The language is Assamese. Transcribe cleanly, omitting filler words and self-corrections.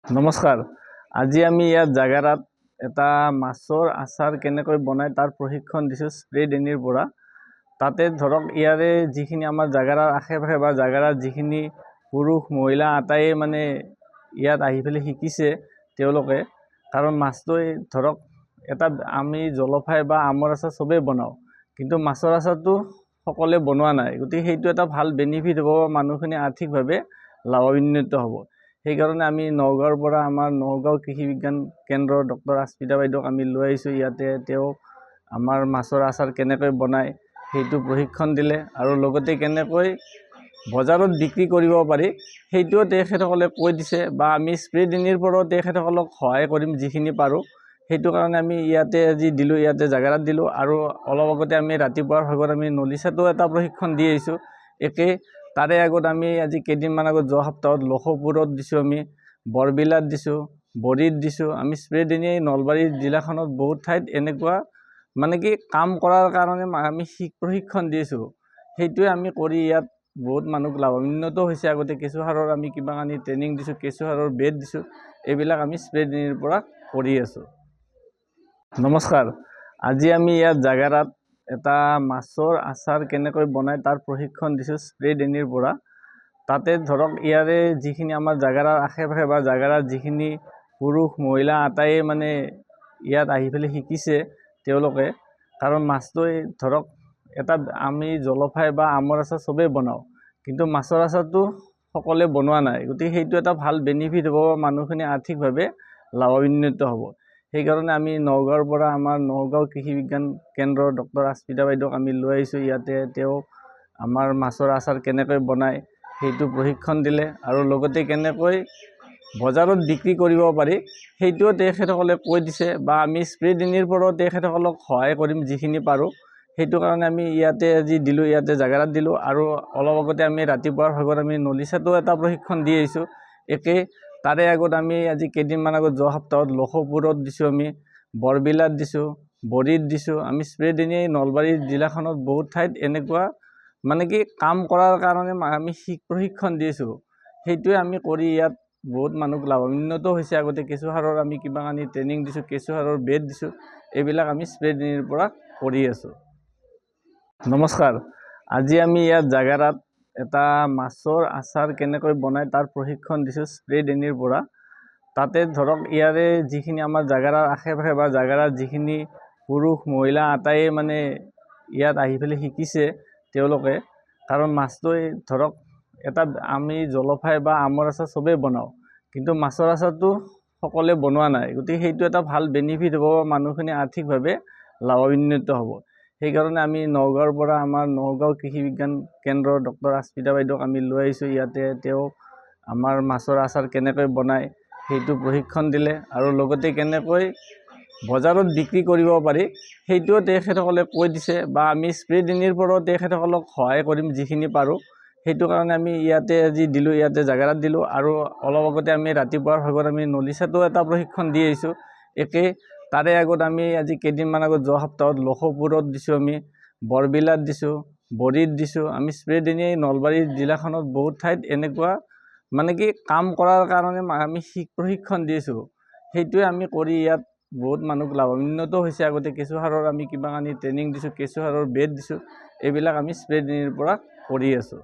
নমস্কাৰ। আজি আমি ইয়াত জাগাৰাত এটা মাছৰ আচাৰ কেনেকৈ বনায় তাৰ প্ৰশিক্ষণ দিছোঁ স্প্ৰে ডেনিৰ পৰা। তাতে ধৰক ইয়াৰে যিখিনি আমাৰ জাগাৰাৰ আশে-পাশে বা জাগাৰাৰ যিখিনি পুৰুষ মহিলা আটাইয়ে মানে ইয়াত আহি পেলাই শিকিছে তেওঁলোকে। কাৰণ মাছটো ধৰক এটা আমি জলফাই বা আমৰ আচাৰ চবেই বনাওঁ, কিন্তু মাছৰ আচাৰটো সকলোৱে বনোৱা নাই। গতিকে সেইটো এটা ভাল বেনিফিট হ'ব, মানুহখিনি আৰ্থিকভাৱে লাভান্বিত হ'ব। সেইকাৰণে আমি নগাঁৱৰ পৰা আমাৰ নগাঁও কৃষি বিজ্ঞান কেন্দ্ৰৰ ডক্টৰ আস্মিতা বাইদেউক আমি লৈ আহিছোঁ। ইয়াতে তেওঁ আমাৰ মাছৰ আচাৰ কেনেকৈ বনায় সেইটো প্ৰশিক্ষণ দিলে, আৰু লগতে কেনেকৈ বজাৰত বিক্ৰী কৰিব পাৰি সেইটোও তেখেতসকলে কৈ দিছে, বা আমি স্প্ৰে ডেনিৰ পৰাও তেখেতসকলক সহায় কৰিম যিখিনি পাৰোঁ। সেইটো কাৰণে আমি ইয়াতে আজি দিলোঁ, ইয়াতে জাগাৰাত দিলোঁ। আৰু অলপ আগতে আমি ৰাতিপুৱাৰ ভাগত আমি নলিচাতো এটা প্ৰশিক্ষণ দি আহিছোঁ একে। তাৰে আগত আমি আজি কেইদিনমান আগত যোৱা সপ্তাহত লক্ষপুৰত দিছোঁ, আমি বৰবিলাত দিছোঁ, বৰিত দিছোঁ। আমি স্প্ৰে ডেনি নলবাৰী জিলাখনত বহুত ঠাইত এনেকুৱা মানে কি কাম কৰাৰ কাৰণে আমি প্ৰশিক্ষণ দিছোঁ। সেইটোৱে আমি কৰি ইয়াত বহুত মানুহ লাভান্বিত হৈছে। আগতে কেঁচুসাৰৰ আমি কিবা কানি ট্ৰেইনিং দিছোঁ, কেঁচুসাৰৰ বেড দিছোঁ। এইবিলাক আমি স্প্ৰে ডেনিৰ পৰা কৰি আছোঁ। নমস্কাৰ। আজি আমি ইয়াত জাগাৰাত এটা মাছৰ আচাৰ কেনেকৈ বনায় তাৰ প্ৰশিক্ষণ দিছোঁ স্প্ৰে ডেনিৰ পৰা। তাতে ধৰক ইয়াৰে যিখিনি আমাৰ জাগাৰাৰ আশে-পাশে বা জাগাৰাৰ যিখিনি পুৰুষ মহিলা আটাইয়ে মানে ইয়াত আহি পেলাই শিকিছে তেওঁলোকে। কাৰণ মাছটো ধৰক এটা আমি জলফাই বা আমৰ আচাৰ চবেই বনাওঁ, কিন্তু মাছৰ আচাৰটো সকলোৱে বনোৱা নাই। গতিকে সেইটো এটা ভাল বেনিফিট হ'ব, মানুহখিনি আৰ্থিকভাৱে লাভান্বিত হ'ব। সেইকাৰণে আমি নগাঁৱৰ পৰা আমাৰ নগাঁও কৃষি বিজ্ঞান কেন্দ্ৰৰ ডক্টৰ আস্মিতা বাইদেউক আমি লৈ আহিছোঁ। ইয়াতে তেওঁ আমাৰ মাছৰ আচাৰ কেনেকৈ বনায় সেইটো প্ৰশিক্ষণ দিলে, আৰু লগতে কেনেকৈ বজাৰত বিক্ৰী কৰিব পাৰি সেইটোও তেখেতসকলে কৈ দিছে, বা আমি স্প্ৰে ডেনিৰ পৰাও তেখেতসকলক সহায় কৰিম যিখিনি পাৰোঁ। সেইটো কাৰণে আমি ইয়াতে আজি দিলোঁ, ইয়াতে জাগাৰাত দিলোঁ। আৰু অলপ আগতে আমি ৰাতিপুৱাৰ ভাগত আমি নলিচাতো এটা প্ৰশিক্ষণ দি আহিছোঁ একে। তাৰে আগত আমি আজি কেইদিনমান আগত যোৱা সপ্তাহত লক্ষপুৰত দিছোঁ, আমি বৰবিলাত দিছোঁ, বৰিত দিছোঁ। আমি স্প্ৰে ডেনি নলবাৰী জিলাখনত বহুত ঠাইত এনেকুৱা মানে কি কাম কৰাৰ কাৰণে আমি প্ৰশিক্ষণ দিছোঁ। সেইটোৱে আমি কৰি ইয়াত বহুত মানুহ লাভান্বিত হৈছে। আগতে কেঁচুসাৰৰ আমি কিবা কানি ট্ৰেইনিং দিছোঁ, কেঁচুসাৰৰ বেড দিছোঁ। এইবিলাক আমি স্প্ৰে ডেনিৰ পৰা কৰি আছোঁ। নমস্কাৰ। আজি আমি ইয়াত জাগাৰাত এটা মাছৰ আচাৰ কেনেকৈ বনায় তাৰ প্ৰশিক্ষণ দিছোঁ স্প্ৰে ডেনিৰ পৰা। তাতে ধৰক ইয়াৰে যিখিনি আমাৰ জাগাৰাৰ আশে-পাশে বা জাগাৰাৰ যিখিনি পুৰুষ মহিলা আটাইয়ে মানে ইয়াত আহি পেলাই শিকিছে তেওঁলোকে। কাৰণ মাছটো ধৰক এটা আমি জলফাই বা আমৰ আচাৰ চবেই বনাওঁ, কিন্তু মাছৰ আচাৰটো সকলোৱে বনোৱা নাই। গতিকে সেইটো এটা ভাল বেনিফিট হ'ব, মানুহখিনি আৰ্থিকভাৱে লাভান্বিত হ'ব। সেইকাৰণে আমি নগাঁৱৰ পৰা আমাৰ নগাঁও কৃষি বিজ্ঞান কেন্দ্ৰৰ ডক্টৰ আস্মিতা বাইদেউক আমি লৈ আহিছোঁ। ইয়াতে তেওঁ আমাৰ মাছৰ আচাৰ কেনেকৈ বনায় সেইটো প্ৰশিক্ষণ দিলে, আৰু লগতে কেনেকৈ বজাৰত বিক্ৰী কৰিব পাৰি সেইটোও তেখেতসকলে কৈ দিছে, বা আমি স্প্ৰে ডেনিৰ পৰাও তেখেতসকলক সহায় কৰিম যিখিনি পাৰোঁ। সেইটো কাৰণে আমি ইয়াতে আজি দিলোঁ, ইয়াতে জাগাৰাত দিলোঁ। আৰু অলপ আগতে আমি ৰাতিপুৱাৰ ভাগত আমি নলিচাতো এটা প্ৰশিক্ষণ দি আহিছোঁ একে। তাৰে আগত আমি আজি কেইদিনমান আগত যোৱা সপ্তাহত লক্ষপুৰত দিছোঁ, আমি বৰবিলাত দিছোঁ, বৰিত দিছোঁ। আমি স্প্ৰে ডেনি নলবাৰী জিলাখনত বহুত ঠাইত এনেকুৱা মানে কি কাম কৰাৰ কাৰণে আমি প্ৰশিক্ষণ দিছোঁ। সেইটোৱে আমি কৰি ইয়াত বহুত মানুহ লাভান্বিত হৈছে। আগতে কেঁচুসাৰৰ আমি কিবা কানি ট্ৰেইনিং দিছোঁ, কেঁচুসাৰৰ বেড দিছোঁ। এইবিলাক আমি স্প্ৰে ডেনিৰ পৰা কৰি আছোঁ।